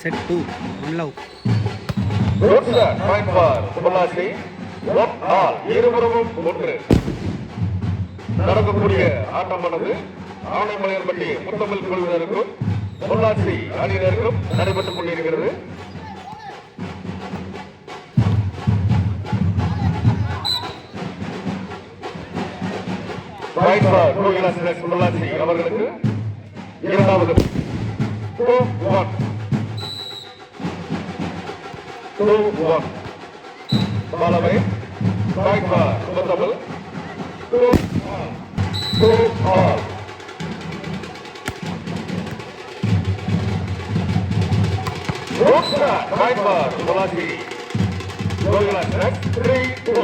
Set 2, one love. Good shot, point for Subalashi. One all, இருபுறமும் ஒன்று. நடக்கக்கூடிய ஆட்டமானது ஆனைமலையன்பட்டி முத்தமிழ் குழுவினருக்கும் பொள்ளாச்சி அணியினருக்கும் நடைபெற்றுக் கொண்டிருக்கிறது. Point for பொள்ளாச்சி அவர்களுக்கு இரண்டாவது 2-1. 2-1. Ball away. Point for Muthamizh 2-all. Good shot. Point for Subalashi. Gogilas next 3-2.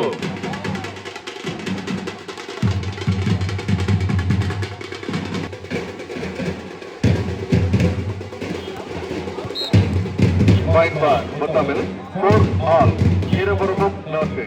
Point for Muthamizh 4-all. இருபுறமும் 4.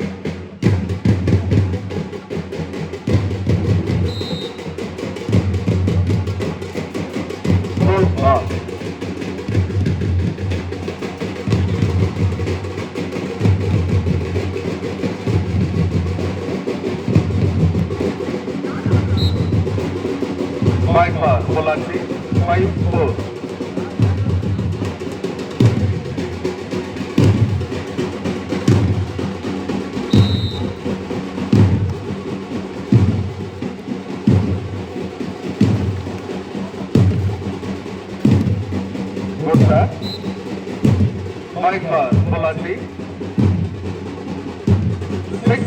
Point for Pollanchi 5-4. Good shot. Point for Pollanchi 6-4. 6-4.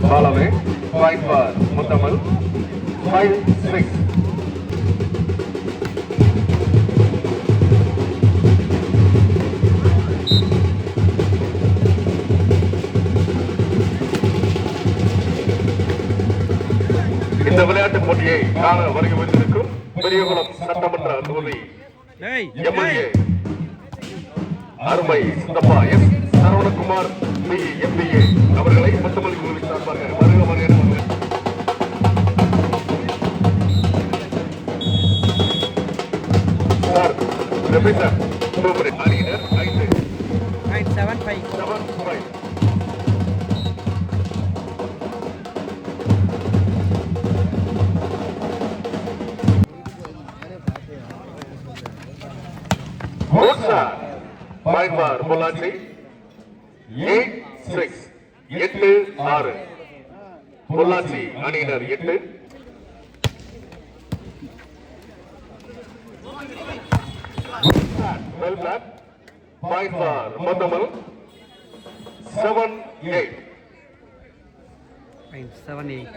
Ball away. Point for முத்தமிழ் 5-6. இந்த விளையாட்டுப் போட்டியை காண வருகை வந்திருக்கும் பெரியகுளம் சட்டமன்ற தொகுதி எம்எல்ஏ அருமை சித்தப்பா எஸ் சரவணகுமார் MBA அவர்களை முத்தமிழ் குழுவின் சார்பாக வருக வருக. சார் ரெபிட்டர் சூப்பர் அணியினர் 5-7-5. Good shot. Point for Pollanchi 8-6. 8-6. Pollachi அணியினர் 8. Well flat. Point for முத்தமிழ் 7-8. 7-8.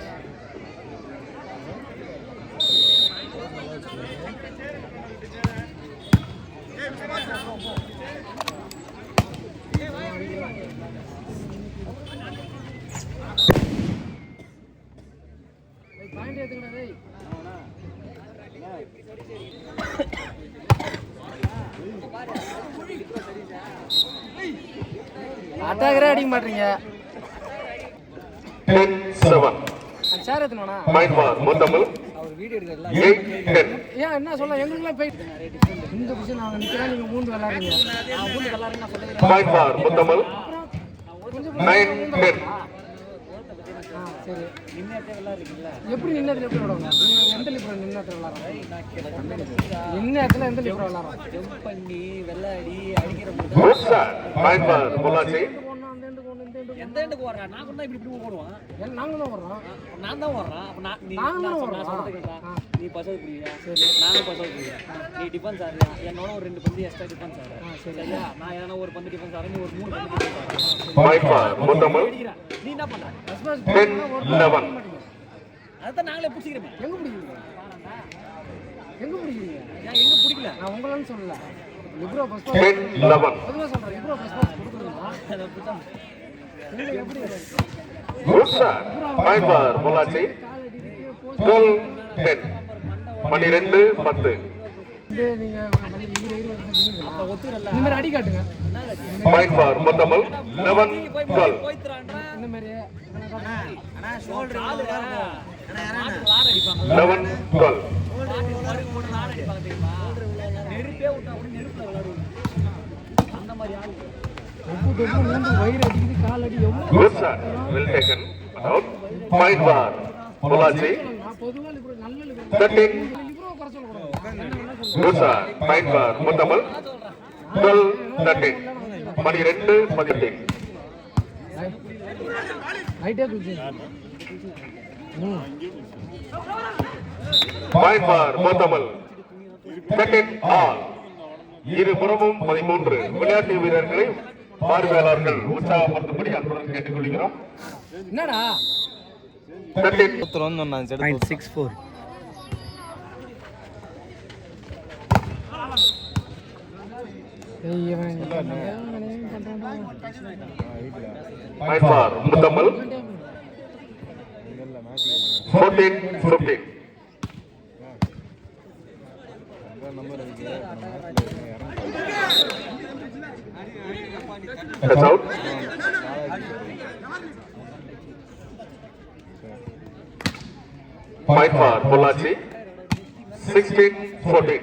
அட்டாகரே அடிக்க மாட்டீங்க. 10-7. சார் எத்தனா Point for முத்தமிழ் 8-10. ஏன் என்ன சொல்ல எங்களுக்குலாம் போயிட்டு இந்த விஷயம் நாங்கள் நிற்கிறேன், நீங்கள் மூந்து விளாடுறீங்க. மூந்து விளாடுறேன் சொல்லுங்க. Point for முத்தமிழ் 9-10. சரி, எப்படி நின்னத்தில் எப்படி விடுவாங்க? நீங்கள் எந்த லிப்ரம் நின்னத்தில் விளாட்றோம்? நின்னத்தில் எந்த லிப்ரம் விளாட்றோம்? ஜம்ப் பண்ணி வெள்ளாடி அடிக்கிற Good shot. Point for Pollachi எந்த எண்டுக்கு வர்றேன் நான் கூட இப்படி இப்படி ஓடுவான். நாங்கள் தான் வர்றோம். நான் தான் வர்றேன். அப்போ நான் நீ நாங்களும் நான் வர்றோம். சொல்றது கேட்டா நீ பசங்க புரியுதா? சரி, நானும் பசங்க புரியுதா? நீ டிஃபென்ஸ் ஆடுறியா? என்னோட ஒரு 2 பந்து எக்ஸ்ட்ரா டிஃபென்ஸ் ஆடுறேன். சரியா? நான் ஏன்னா ஒரு பந்து டிஃபென்ஸ் ஆடுறேன், நீ ஒரு 3 பந்து டிஃபென்ஸ் ஆடுறேன். Point for முத்தமிழ் நீ என்ன பண்ற? 10-11. அதான் நாங்களே பிடிச்சிக்கிறோமே. எங்கே பிடிக்கிறீங்க? எங்கே பிடிக்கிறீங்க? நான் எங்க பிடிக்கல, நான் உங்களான்னு சொல்லல. லிப்ரோ ஃபர்ஸ்ட் 10-11. பொதுவாக சொல்கிறேன். லிப்ரோ ஃபர்ஸ்ட் கொடுக்குறீங்களா? Good shot. Point for Pollanchi 12-10. 12-10. இது நீங்க இந்த மாதிரி அடி காட்டுங்க. Point for Muthamal. 11-12. இந்த மாதிரி 11-12. வயிறு அடிக்குது, கால் அடி எவ்வளவு. Good shot. Well taken. Out. Point for Polachi. பொதுவாக நல்ல 13. லிப்ரோ குறை சொல்லக்கூடாது. Good shot. Point for Muthamal. 12-13. 12-18. ரைட்டே தூக்கி. Point for Muthamal. Second all. இருபுறமும் 13. விளையாட்டு வீரர்களை பார்வையாளர்கள் உற்சாகப்படுத்தும்படி அன்புடன் கேட்டுக்கொள்கிறோம். என்னடா 0.64. Point for Muthamal. 14-15. That's out. Point for Polachi. 16-14.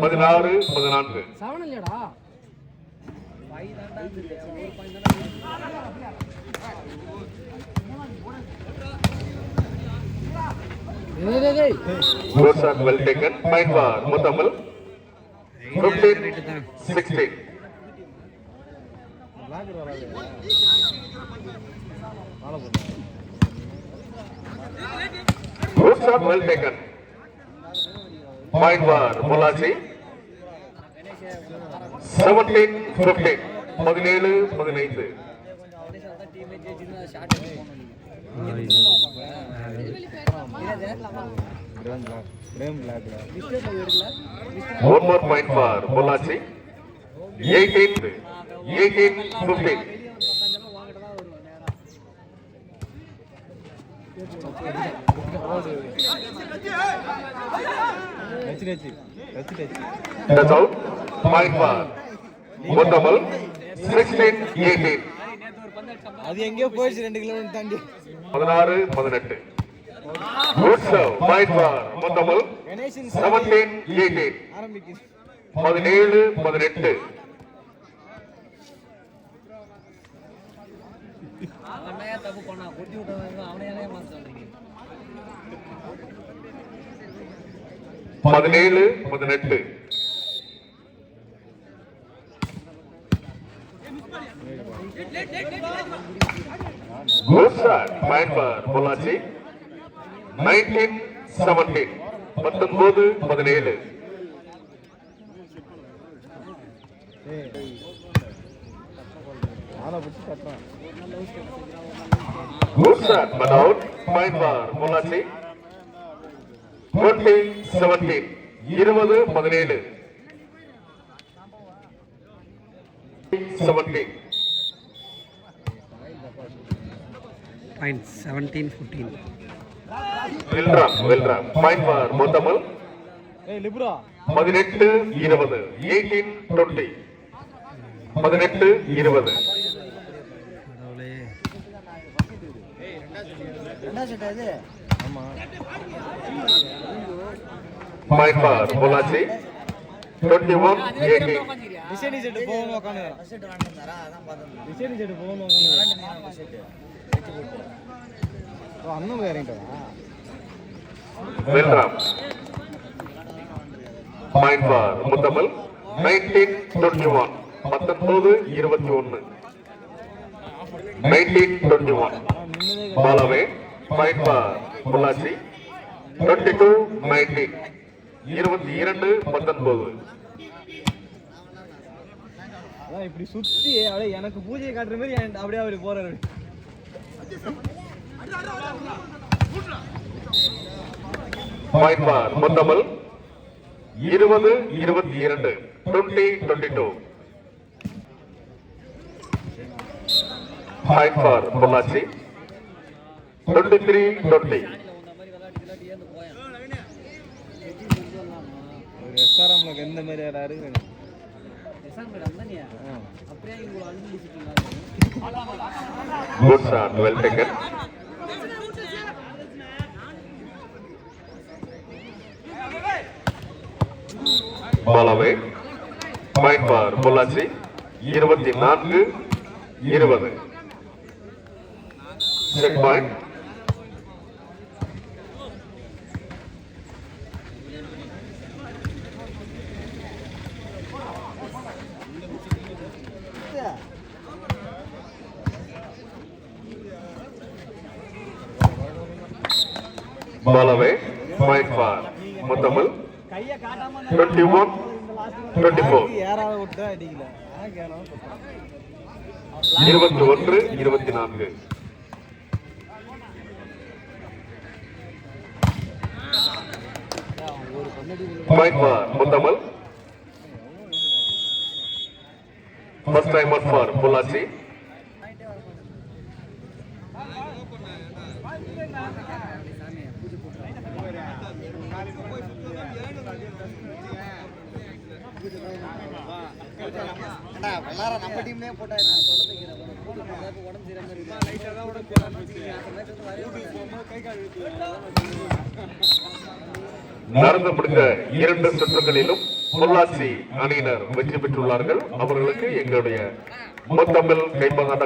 16-14. Seven இல்லையாடா. Good shot, well taken. Point for Muthamal. 15-16. Good shot, well taken. Point for Polachi. 17-15. 17-15. One more point for Polachi. 18-15. That's out. Point for Muthamal. 16-18. அது எங்கேயோ போயிடுச்சு 2 kilometre தாண்டி 16-18. Good serve. Point for Muthamal. 17-18. ஆரம்பிக்குது 17-18. தப்பு பண்ணா கொட்டி விட்டவங்க அவனையாலே மாத்த சொல்றீங்க. 17-18. Good shot. Point for Polachi. 19-17. 19-17. ஆனா புடிச்சு கட்டறான் Good shot, but out. Point for Polachi. 20-17. 20-17. 17. Point 17-14. Well done. Point for Muthamal. ஏய் லிப்ரா 18-20. 18-20. 18-20. கடவுளே. என்ன செட் இது ஆமா Point for Polachi. 21-18. Design set போவோம் உட்கார்ந்துறான் செட் வாங்குறாரா அதான் பார்த்தேன் டிசைன் செட் போவோம் உட்கார்ந்துறான் செட் ஓ அண்ணன் வேறேண்டா Well done. Point for Muthamal. 19-21. 19-21. 19-21. Ball away. Point for Polachi. 22-19. 22-19. அதான் இப்படி சுத்தி அப்படியே எனக்கு பூஜையை காட்டுற மாதிரி அப்படியே அவர் போறாரு Point for Muthamal. 20-22. 20-22. Point for Polachi. 23-20. சொல்லலாமா ஒரு எஸ்ஆர்எம்ல எந்த மாதிரி யாராரு எஸ்ஆர் மேடம் தானே அப்படியே இவ்வளோ அனுபவிச்சிட்டீங்களா Good shot, well taken. Ball away. Point for Pollachi. 24-20. Set point. Ball away. Point for Muthamal. 21-24. யாராவது விட்டு அடிக்கல கேளும் 21-24. Point for Muthamal. First timer for Pollachi. எல்லாரும் நம்ம டீம்லயே போட்டா நடந்து முடிந்த 2 சுற்றுகளிலும் பொள்ளாச்சி அணியினர் வெற்றி பெற்றுள்ளார்கள். அவர்களுக்கு எங்களுடைய முத்தமிழ் கைப்பந்தாட்ட